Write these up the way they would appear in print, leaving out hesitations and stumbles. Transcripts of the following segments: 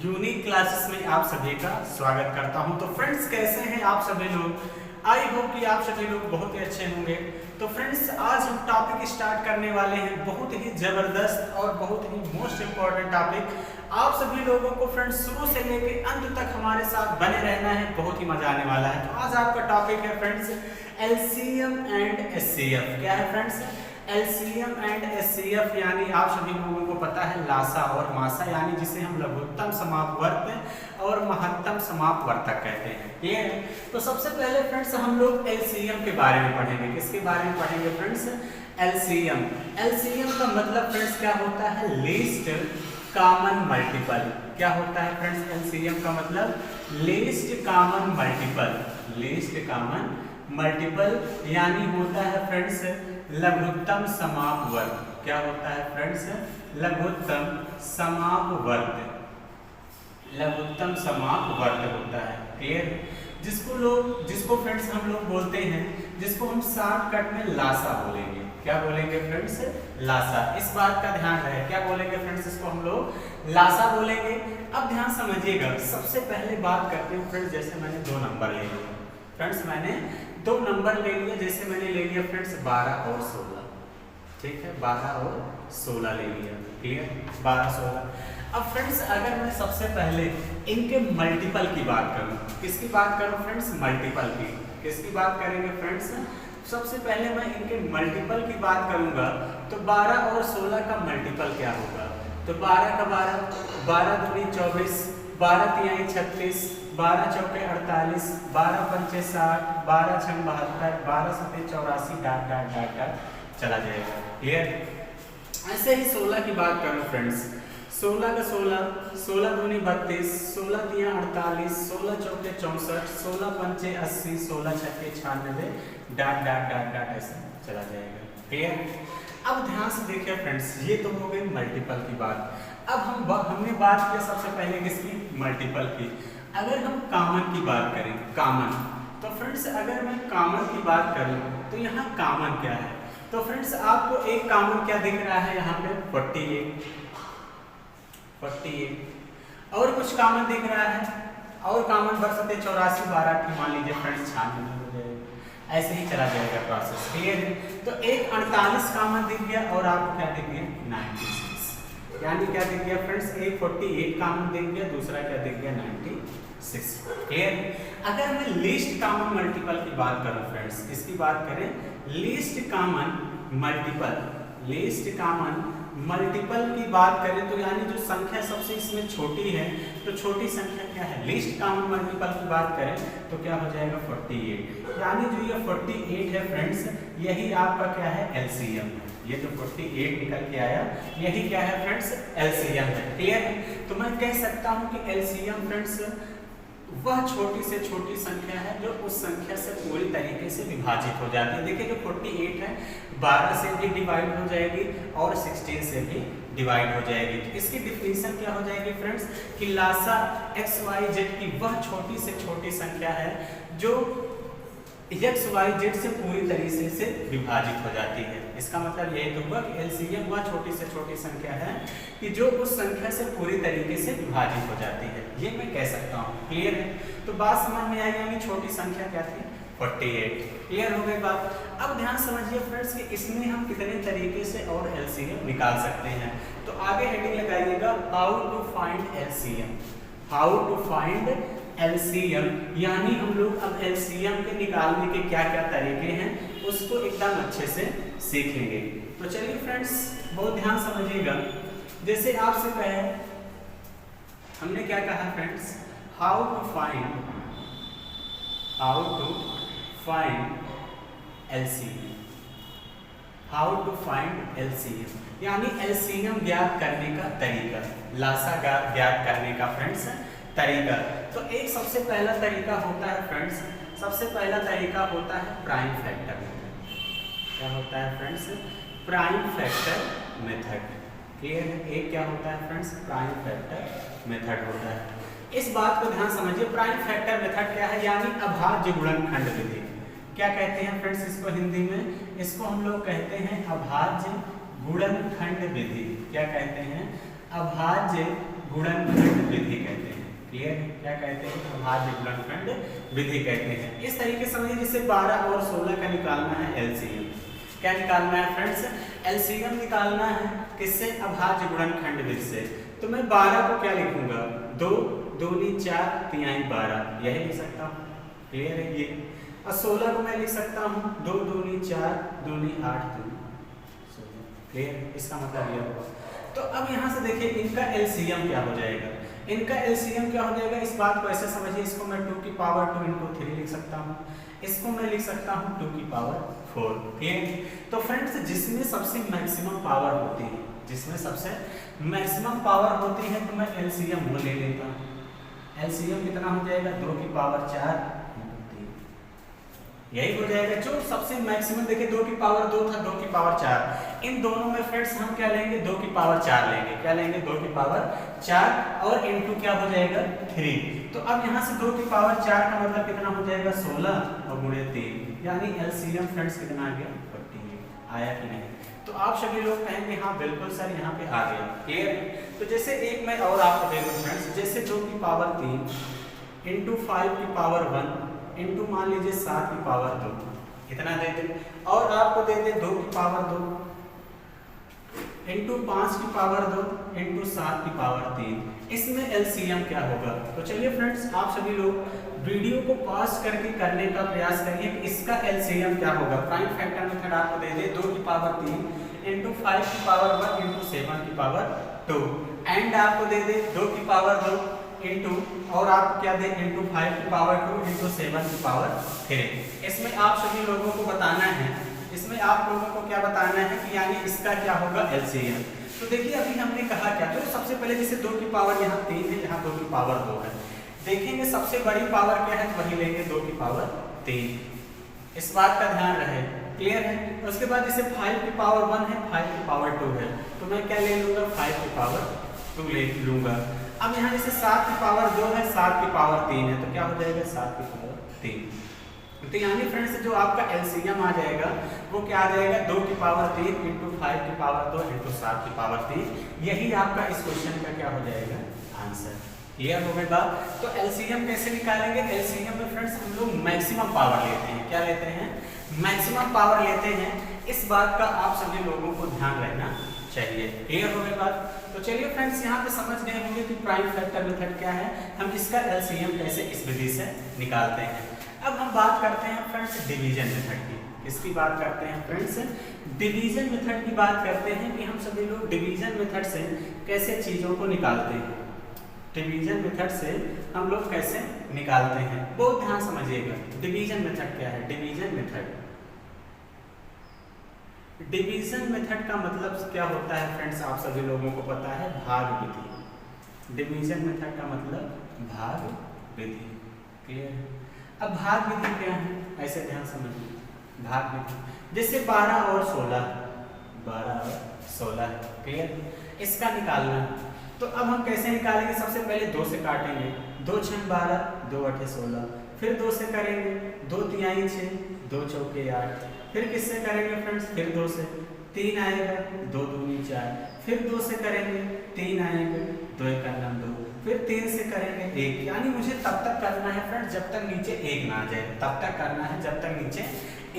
Unique classes में आप सभी का स्वागत करता हूं। तो फ्रेंड्स, कैसे हैं आप सभी लोग? आई होप कि आप सभी लोग बहुत ही अच्छे होंगे। तो फ्रेंड्स, आज हम टॉपिक स्टार्ट करने वाले हैं, बहुत ही जबरदस्त और बहुत ही मोस्ट इम्पोर्टेंट टॉपिक। आप सभी लोगों को फ्रेंड्स शुरू से लेकर अंत तक हमारे साथ बने रहना है, बहुत ही मजा आने वाला है। तो आज आपका टॉपिक है फ्रेंड्स एलसीएम एंड एचसीएफ। क्या है फ्रेंड्स? एलसीएम एंड एचसीएफ, यानी आप सभी लोगों को पता है लासा और मासा, यानी जिसे हम लघुत्तम समापवर्त और महत्तम समापवर्तक कहते हैं। ये है। तो सबसे पहले फ्रेंड्स हम लोग एलसीएम के बारे में पढ़ेंगे। किसके बारे में पढ़ेंगे फ्रेंड्स? एलसीएम। एलसीएम का मतलब फ्रेंड्स क्या होता है? Least common multiple. क्या होता है फ्रेंड्स एलसीएम का मतलब? Least common multiple. Least common multiple यानी होता है फ्रेंड्स लघुत्तम समापवर्त। क्या होता है फ्रेंड्स? लघुत्तम समापवर्त। लघुत्तम समापवर्त होता है। क्लियर? जिसको फ्रेंड्स हम लोग बोलते हैं, जिसको हम शॉर्टकट में लासा बोलेंगे। क्या बोलेंगे फ्रेंड्स? लासा। इस बात का ध्यान रहे, क्या बोलेंगे फ्रेंड्स? इसको हम लोग लासा बोलेंगे। अब ध्यान समझिएगा, सबसे पहले बात करते हैं फ्रेंड्स, जैसे मैंने 2 नंबर ले लिया फ्रेंड्स, मैंने 2 नंबर ले लिया। जैसे मैंने ले लिया फ्रेंड्स 12 और 16। ठीक है, 12 और 16 ले लिया। क्लियर? 12 16। अब फ्रेंड्स अगर मैं सबसे पहले इनके मल्टीपल की बात करूं, किसकी बात करूं फ्रेंड्स? मल्टीपल की। किसकी बात करेंगे फ्रेंड्स? सबसे पहले मैं इनके मल्टीपल की बात करूंगा तो 12 और 16 का मल्टीपल क्या होगा? तो 12 का 12 दूनी 24, 12 तिहाई 36, 12 चौके 48, 12 पंचे 60, 12 छंग 72, 12 सते 84, डाट डाट डाट डाट चला जाएगा। क्लियर? ऐसे ही 16 की बात करूं फ्रेंड्स, 16 का 16, 16 दूनी 32, 16 तिया 48, 16 चौके 64, 16 पंचे 80, 16 छक्के 96, डाट डाट डाट डाट ऐसे चला जाएगा। क्लियर? अब ध्यान से देखिए फ्रेंड्स, ये तो हो गई मल्टीपल की बात। अब हमने बात किया सबसे पहले किसकी? मल्टीपल की। अगर हम कॉमन की बात करें, कॉमन, तो फ्रेंड्स अगर मैं कॉमन की बात करूं तो यहाँ कॉमन क्या है? तो फ्रेंड्स आपको एक कॉमन क्या दिख रहा है यहाँ पे? 48 और कुछ कॉमन दिख रहा है, और कॉमन बरसते 84, 12 मान लीजिए फ्रेंड्स 96 हो जाएगा। ऐसे ही चला जाएगा प्रोसेस। क्लियर है? तो एक 48 कॉमन दिख गया और आपको क्या दिख गया? 96। यानी क्या दिख गया फ्रेंड्स? एक 48 कॉमन दिख गया, दूसरा क्या दिख गया? 96। क्लियर? अगर मैं लीस्ट कॉमन मल्टीपल की बात करूं फ्रेंड्स, किसकी बात करें? Least common multiple. Least common multiple की बात करें तो यानी जो संख्या सबसे इसमें छोटी है, तो छोटी संख्या क्या है? लीस्ट कॉमन मल्टीपल की बात करें तो क्या हो जाएगा? 48। यानी जो ये 48 है फ्रेंड्स, यही आपका क्या है? एलसीएम है। ये तो 48 निकल के आया, यही क्या है फ्रेंड्स? एलसीएम है। क्लियर है? तो मैं कह सकता हूं कि एलसीएम फ्रेंड्स वह छोटी से छोटी संख्या है जो उस संख्या से पूरी तरीके से विभाजित हो जाती है। देखिए जो 48 है 12 से भी डिवाइड हो जाएगी और 16 से भी डिवाइड हो जाएगी। तो इसकी डिफिनीशन क्या हो जाएगी फ्रेंड्स? कि लासा एक्स वाई जेड की वह छोटी से छोटी संख्या है जो एक्स वाई जेड से पूरी तरीके से विभाजित हो जाती है। इसका मतलब यही तो हुआ कि एलसीएम वह छोटी से छोटी संख्या है कि जो उस संख्या से पूरी तरीके से विभाजित हो जाती है। ये मैं कह सकता हूँ। क्लियर है? तो बात समझ में आई, यानी छोटी संख्या क्या थी? 48। क्लियर हो गई बात? अब ध्यान समझिए फ्रेंड्स कि इसमें हम कितने तरीके से और एलसीएम निकाल सकते हैं। तो आगे हेडिंग लगाइएगा how to find LCM. How to find LCM, यानी हम लोग अब एलसीएम के निकालने के क्या क्या तरीके हैं उसको एकदम अच्छे से सीख लेंगे। तो चलिए फ्रेंड्स, बहुत ध्यान समझिएगा। जैसे आपसे कहे, हमने क्या कहा friends? How to find LCM. How to find LCM यानी एलसीएम ज्ञात करने का तरीका, लासा ज्ञात करने का फ्रेंड्स तरीका। तो एक सबसे पहला तरीका होता है फ्रेंड्स, सबसे पहला तरीका होता है प्राइम फैक्टर मेथड। क्या होता है friends? Prime factor method. Clear है? एक क्या होता है फ्रेंड्स? प्राइम फैक्टर मेथड होता है। इस बात को ध्यान समझिए, प्राइम फैक्टर मेथड क्या है? यानी अभाज्य गुणनखंड विधि। क्या कहते हैं फ्रेंड्स इसको हिंदी में? इसको हम लोग कहते हैं अभाज्य गुणनखंड विधि। क्या कहते हैं? अभाज्य गुणनखंड विधि कहते हैं। क्लियर है? क्या कहते हैं? अभाज्य गुणनखंड विधि कहते हैं। इस तरीके से समझिए जैसे 12 और 16 का निकालना है एलसीएम। क्या निकालना है फ्रेंड्स? एलसीएम निकालना है किससे? अभाज्य गुणनखंड विधि से। तो मैं 12 को क्या लिखूंगा? 2 दूनी 4 तिहाई 12, यही लिख सकता हूँ। क्लियर है ये? और 16 को मैं लिख सकता हूँ 2 दूनी 4 दूनी 8 दूनी 16। क्लियर? इसका मतलब ये होगा। तो अब यहाँ से देखिए इनका एलसीएम क्या हो जाएगा? इनका एलसीएम क्या हो जाएगा? इस बात को ऐसे समझिए, इसको मैं 2 की पावर 2 × 3 लिख सकता हूँ, इसको मैं लिख सकता हूँ 2 की पावर 4। क्लियर? तो फ्रेंड्स जिसमें सबसे मैक्सिमम पावर होती है, जिसमें सबसे मैक्सिमम पावर होती है, तो मैं एलसीएम वो ले लेता हूँ। एलसीएम कितना हो जाएगा? 2 की पावर 4 × 3, यही हो जाएगा। जो सबसे मैक्सिमम देखिए 2 की पावर 2 था, 2 की पावर 4, इन दोनों में फ्रेंड्स हम क्या लेंगे? 2 की पावर 4 लेंगे। क्या लेंगे? 2 की पावर 4 और इनटू क्या हो जाएगा? 3। तो अब यहाँ से 2 की पावर 4 का मतलब कितना हो जाएगा? 16 और गुणे 3, यानी एलसीएम फ्रेंड्स कितना आ गया? 48। आया कि नहीं? तो आप सभी लोग कहेंगे हाँ बिल्कुल सर यहाँ पे आ गया। क्लियर है? तो जैसे एक मैं और आपको दे दूँ फ्रेंड्स, जैसे 2 की पावर 3 इंटू 5 की पावर 1 इंटू मान लीजिए 7 की पावर 2, इतना दे दे, और आपको दे दे 2 की पावर 2 इंटू 5 की पावर 2 इंटू 7 की पावर 3, इसमें एलसीएम क्या होगा? तो चलिए फ्रेंड्स आप सभी लोग वीडियो को पॉज करके करने का प्रयास करिए कि इसका एलसीएम क्या होगा। प्राइम फैक्टर मेथड आपको दे दे 2 की पावर 3 इंटू 5 की पावर 1 इंटू 7 की पावर 2, एंड आपको दे दे 2 की पावर 2 इंटू और आप क्या दे इंटू 5 की पावर 2 इंटू 7 की पावर 3। इसमें आप सभी लोगों को बताना है, इसमें आप लोगों को क्या बताना है कि यानी इसका क्या होगा? एलसीएम। तो देखिए अभी हमने कहा क्या, तो सबसे पहले जैसे 2 की पावर यहाँ 3 है, यहाँ 2 की पावर 2 है, देखेंगे सबसे बड़ी पावर क्या है, तो वही लेंगे 2 की पावर 3। इस बात का ध्यान रहे। क्लियर है? उसके बाद जैसे 5 की पावर 1 है, 5 की पावर 2 है, तो मैं क्या ले लूंगा? 5 की पावर 2 ले लूंगा। अब यहाँ जैसे 7 की पावर 2 है, 7 की पावर 3 है, तो क्या हो जाएगा? 7 की पावर 3। तो यानी फ्रेंड्स जो आपका एलसीएम आ जाएगा वो क्या आ जाएगा? 2 की पावर 3 इंटू 5 की पावर 2 इंटू 7 की पावर 3। यही आपका इस क्वेश्चन का क्या हो जाएगा? आंसर। क्लियर हो गई बात? तो एलसीएम कैसे निकालेंगे? एलसीएम में फ्रेंड्स हम लोग मैक्सिमम पावर लेते हैं। क्या लेते हैं? मैक्सिमम पावर लेते हैं। इस बात का आप सभी लोगों को ध्यान रखना चाहिए। क्लियर हो गई बात? तो चलिए फ्रेंड्स यहाँ पे समझ गए होंगे कि प्राइम फैक्टर मेथड क्या है, हम इसका एलसीएम कैसे इस विधि से निकालते हैं। अब हम बात करते हैं फ्रेंड्स डिवीजन मेथड की। किसकी बात करते हैं फ्रेंड्स? डिवीजन मेथड की बात करते हैं कि हम सभी लोग डिवीजन मेथड से कैसे चीजों को निकालते हैं। डिवीजन मेथड से हम लोग कैसे निकालते हैं, बहुत ध्यान समझिएगा। डिवीजन मेथड क्या है? डिवीजन मेथड, डिवीजन मेथड का मतलब क्या होता है फ्रेंड्स? आप सभी लोगों को पता है, भाग विधि। डिवीजन मेथड का मतलब भाग विधि। क्लियर है? अब भाग विधि क्या है, ऐसे ध्यान समझिए। भाग विधि जैसे 12 और 16, 12 और 16, क्लियर? इसका निकालना है। तो अब हम कैसे निकालेंगे? सबसे पहले 2 से काटेंगे, 2 × 12, 2 × 8 16, फिर 2 से करेंगे, 2 × 3 = 6, 2 × 4 = 8, फिर किससे करेंगे फ्रेंड्स? फिर 2 से, 3 आएगा, 2 × 2 = 4, फिर 2 से करेंगे, 3 आएगा, 2 × 1 = 2, फिर 3 से करेंगे 1, यानी मुझे तब तक करना है फ्रेंड्स जब तक नीचे 1 ना आ जाए, तब तक करना है जब तक नीचे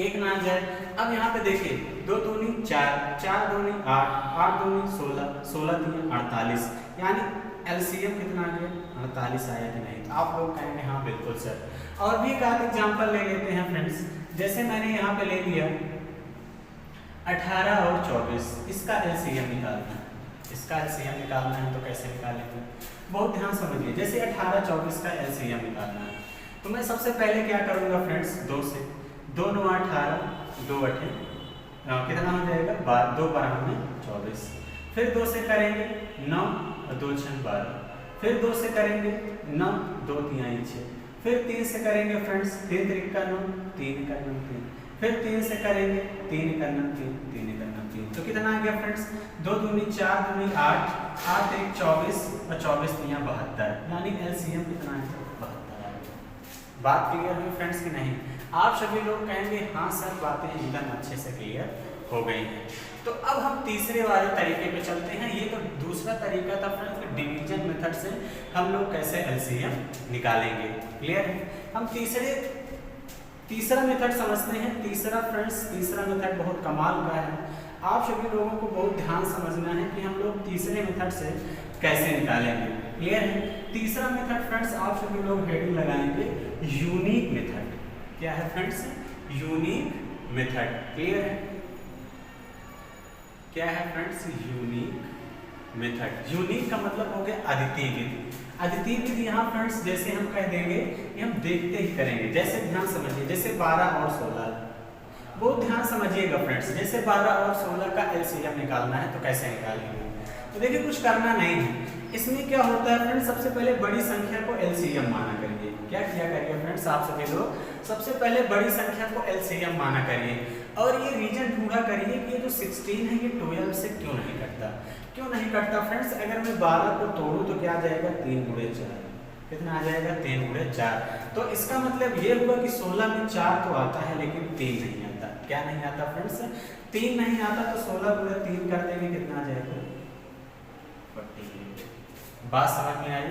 1 ना आ जाए। अब यहाँ पे देखिए 2 × 2 = 4, 4 × 2 = 8, 8 × 2 = 16, 16 × 3 = 48, यानी एलसीएम कितना आ गया? 48 आया कि नहीं? तो आप लोग कहेंगे हाँ बिल्कुल सर। और भी एक आध एग्जाम्पल ले लेते हैं फ्रेंड्स, जैसे मैंने यहाँ पे ले लिया 18 और 24, इसका एलसीएम निकालना है। इसका एलसीएम निकालना है तो कैसे निकालेंगे? बहुत ध्यान समझिए। जैसे 18 24 का एलसीएम निकालना है तो मैं सबसे पहले क्या करूँगा फ्रेंड्स? 2 से, 2 × 9 = 18, 2 × 8 कितना हो जाएगा? 2 × 24, फिर 2 से करेंगे 9 और 2 × 12, फिर 2 से करेंगे 9, 2 × 3 = 6, फिर 3 से करेंगे फ्रेंड्स 3 × 3 = 9, 3 × 9 = 3, फिर 3 से करेंगे 3 × 9 = 3, 3 × 9 = 3, तो कितना आ गया फ्रेंड्स? 2 × 2 = 4, 2 × 8, 8 × 1 = 24 और 24 × 3 = 72, यानी एलसीएम कितना है? 72 आ गया। बात क्लियर हुई फ्रेंड्स कि नहीं? आप सभी लोग कहेंगे हाँ सर बातें एकदम अच्छे से क्लियर हो गई हैं। तो अब हम तीसरे वाले तरीके पे चलते हैं। ये तो दूसरा तरीका था फ्रेंड्स डिवीजन मेथड से हम लोग कैसे एलसीएम निकालेंगे। क्लियर है। हम तीसरा मेथड समझते हैं। तीसरा मेथड बहुत कमाल का है। आप सभी लोगों को बहुत ध्यान समझना है कि हम लोग तीसरे मेथड से कैसे निकालेंगे। क्लियर है। तीसरा मेथड फ्रेंड्स आप सभी लोग हेडिंग लगाएंगे यूनिक मेथड। क्या है फ्रेंड्स? Unique method. क्लियर है। क्या है फ्रेंड्स? Unique method. यूनिक का मतलब हो गया अद्वितीय विधि। अद्वितीय विधि यहाँ फ्रेंड्स जैसे हम कह देंगे कि हम देखते ही करेंगे। जैसे ध्यान समझिए, जैसे 12 और 16, बहुत ध्यान समझिएगा फ्रेंड्स। जैसे 12 और 16 का एलसीएम निकालना है तो कैसे निकालेंगे? तो देखिए कुछ करना नहीं है। इसमें क्या होता है फ्रेंड्स, सबसे पहले बड़ी संख्या को एलसीएम माना करिए। क्या किया करिए फ्रेंड्स आप सभी लोग? सबसे पहले बड़ी संख्या को एलसीएम माना करिए और ये रीजन ढूंढा करिए कि ये जो 16 है ये 12 से क्यों नहीं कटता। क्यों नहीं कटता फ्रेंड्स? अगर मैं 12 को तोड़ूं तो क्या आ जाएगा? 3 गुणे 4। कितना आ जाएगा? 3 गुणे 4। तो इसका मतलब ये हुआ कि 16 में 4 तो आता है लेकिन 3 नहीं आता। क्या नहीं आता फ्रेंड्स? 3 नहीं आता। तो 16 गुणे 3 कर देंगे, कितना आ जाएगा? 48। बात समझ में आई?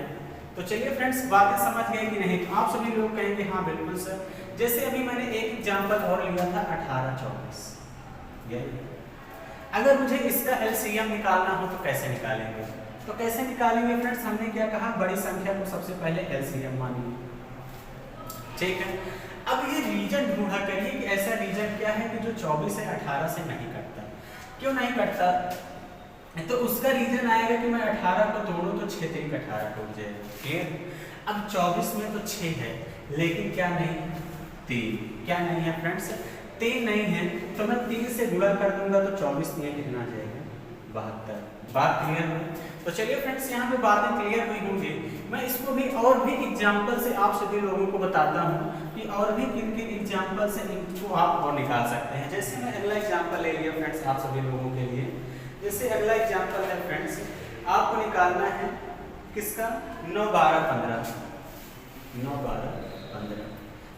तो चलिए फ्रेंड्स बातें समझ गए कि नहीं? तो आप सभी लोग कहेंगे हाँ बिल्कुल सर। जैसे अभी मैंने एक एग्जांपल और लिया था 18 24। यही अगर मुझे इसका एलसीएम निकालना हो तो कैसे निकालेंगे? तो कैसे निकालेंगे फ्रेंड्स? हमने क्या कहा? बड़ी संख्या को सबसे पहले एलसीएम मानिए। ठीक है। अब ये रीजन ढूंढा करिए कि ऐसा रीजन क्या है कि जो 24 से 18 से नहीं कटता। क्यों नहीं कटता? तो उसका रीजन आएगा कि मैं 18 को तोड़ूं तो 6 3 का 18 टूट जाएगा। क्लियर? अब 24 में तो 6 है लेकिन क्या नहीं है? 3। क्या नहीं है फ्रेंड्स? 3 नहीं है। तो मैं 3 से गुणा कर दूंगा तो 24 में कितना आ जाएगा? 72। बात क्लियर हुई? तो चलिए फ्रेंड्स यहाँ पे बातें क्लियर हुई होंगी। मैं इसको भी और भी एग्जाम्पल से आप सभी लोगों को बताता हूँ कि और भी किन किन एग्जाम्पल से इनको आप और निकाल सकते हैं। जैसे मैं अगला एग्जाम्पल ले लिया फ्रेंड्स आप सभी लोगों के लिए। जैसे अगला एग्जाम्पल है फ्रेंड्स, आपको निकालना है किसका? 9 12 15। 9 12 15।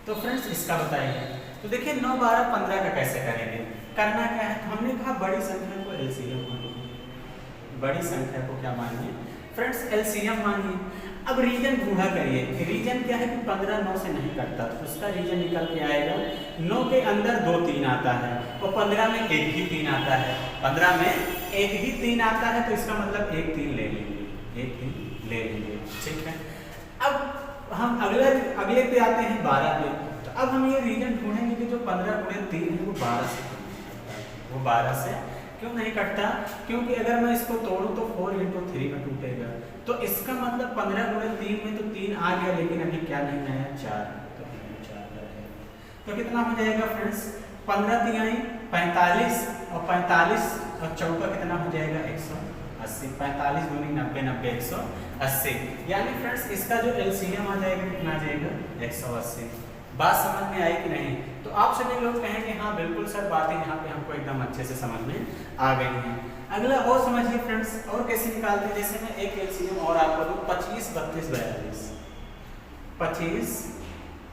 तो फ्रेंड्स इसका बताइए। तो देखिए 9 12 15 का कैसे करेंगे? करना क्या है? तो हमने कहा बड़ी संख्या को एलसीएम मानिए। बड़ी संख्या को क्या मानिए फ्रेंड्स? एलसीएम मानिए। अब रीजन ढूंढा करिए। रीजन क्या है कि 15 9 से नहीं कटता। तो उसका रीजन निकल के आएगा 9 के अंदर 2 3 आता है और 15 में एक ही 3 आता है। 15 में एक ही 3 आता है तो इसका मतलब 1 3 ले लेंगे। 1 3 ले लेंगे। ठीक है। अब हम अगले पे आते हैं 12 पे। तो अब हम ये रीजन ढूंढेंगे कि जो 15 गुणे 3 है वो 12 से क्यों नहीं कटता। वो 12 से क्यों नहीं कटता? क्योंकि अगर मैं इसको तोड़ूं तो 4 × 3 में टूटेगा। तो इसका मतलब 15 गुणे 3 में तो 3 आ गया लेकिन अभी क्या नहीं आया? 4। तो 4 रहेगा। तो कितना हो जाएगा फ्रेंड्स? 15 3 45 और 45 और 4 कितना हो जाएगा? 180। 45 दूनी 90 90 180। यानी फ्रेंड्स इसका जो एलसीएम आ जाएगा कितना आ जाएगा? 180। बात समझ में आई कि नहीं? तो आप सभी लोग कहेंगे हाँ बिल्कुल सर, बातें यहाँ पे हमको एकदम अच्छे से समझ में आ गई हैं। अगला और समझिए फ्रेंड्स, और कैसे निकालते हैं। जैसे मैं एक एलसीएम और आपको दूं 25 32 42। 25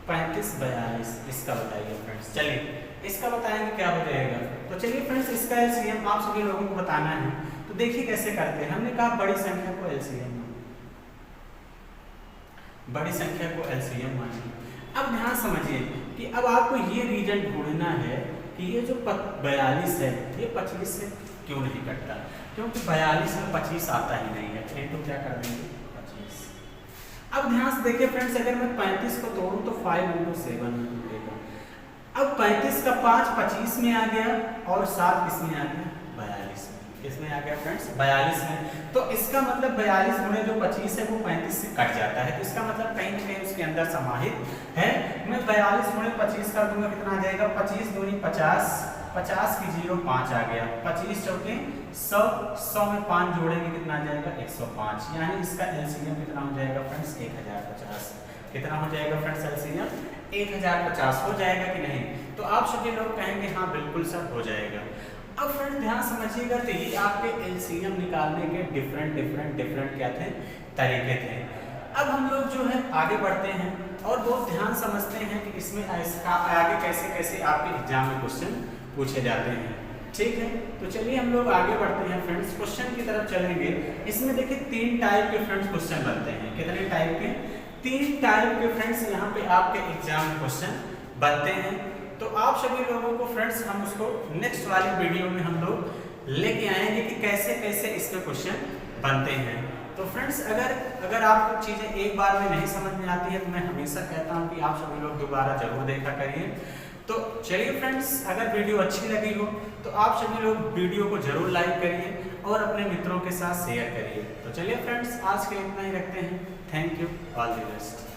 35 42 इसका बताइए फ्रेंड्स। चलिए इसका बताएंगे क्या हो जाएगा। तो चलिए फ्रेंड्स इसका एलसीएम आप सभी लोगों को बताना है। तो देखिए कैसे करते हैं। हमने कहा बड़ी संख्या को एलसीएम, बड़ी संख्या को एलसीएम मानिए। अब ध्यान समझिए कि अब आपको ये रीजन ढूंढना है कि ये जो 42 है ये 25 से क्यों नहीं कटता। क्योंकि 42 में 25 आता ही नहीं है। तो क्या कर देंगे? 25। अब ध्यान से देखिए फ्रेंड्स, अगर मैं 35 को तोड़ूं तो 5 × 7 में टूटेगा। अब 35 का 5 25 में आ गया और 7 किसमें आ गया? 42 में। किसमें आ गया फ्रेंड्स? 42 में। तो इसका मतलब 42 गुणे जो 25 है वो 35 से कट जाता है। तो इसका मतलब कहीं ना कहीं उसके अंदर समाहित है। मैं 42 गुणे 25 कर दूंगा, कितना आ जाएगा? 25 दूनी 50, 50 की 0 5 आ गया। 25 चौके 100, 100 में 5 जोड़ेंगे कितना आ जाएगा? 105। यानी इसका एलसीएम कितना हो जाएगा फ्रेंड्स? 1050। कितना हो जाएगा फ्रेंड्स एलसीएम? 1050 हो जाएगा कि नहीं? तो आप सभी लोग कहेंगे हाँ बिल्कुल सर हो जाएगा। अब फ्रेंड्स ध्यान समझिएगा, तो ये आपके एलसीएम निकालने के डिफरेंट क्या थे? तरीके थे। अब हम लोग जो है आगे बढ़ते हैं और बहुत ध्यान समझते हैं कि इसमें आगे कैसे कैसे आपके एग्जाम में क्वेश्चन पूछे जाते हैं। ठीक है, तो चलिए हम लोग आगे बढ़ते हैं फ्रेंड्स, क्वेश्चन की तरफ चलेंगे। इसमें देखिए 3 टाइप के फ्रेंड्स क्वेश्चन बनते हैं। कितने टाइप के? 3 टाइप के फ्रेंड्स यहाँ पे आपके एग्जाम में क्वेश्चन बनते हैं। तो आप सभी लोगों को फ्रेंड्स हम उसको नेक्स्ट वाली वीडियो में हम लोग लेके आएंगे कि कैसे कैसे इसके क्वेश्चन बनते हैं। तो फ्रेंड्स अगर आपको चीज़ें एक बार में नहीं समझ में आती है तो मैं हमेशा कहता हूँ कि आप सभी लोग दोबारा जरूर देखा करिए। तो चलिए फ्रेंड्स, अगर वीडियो अच्छी लगी हो तो आप सभी लोग वीडियो को जरूर लाइक करिए और अपने मित्रों के साथ शेयर करिए। तो चलिए फ्रेंड्स, आज के लिए इतना ही रखते हैं। Thank you, all the best.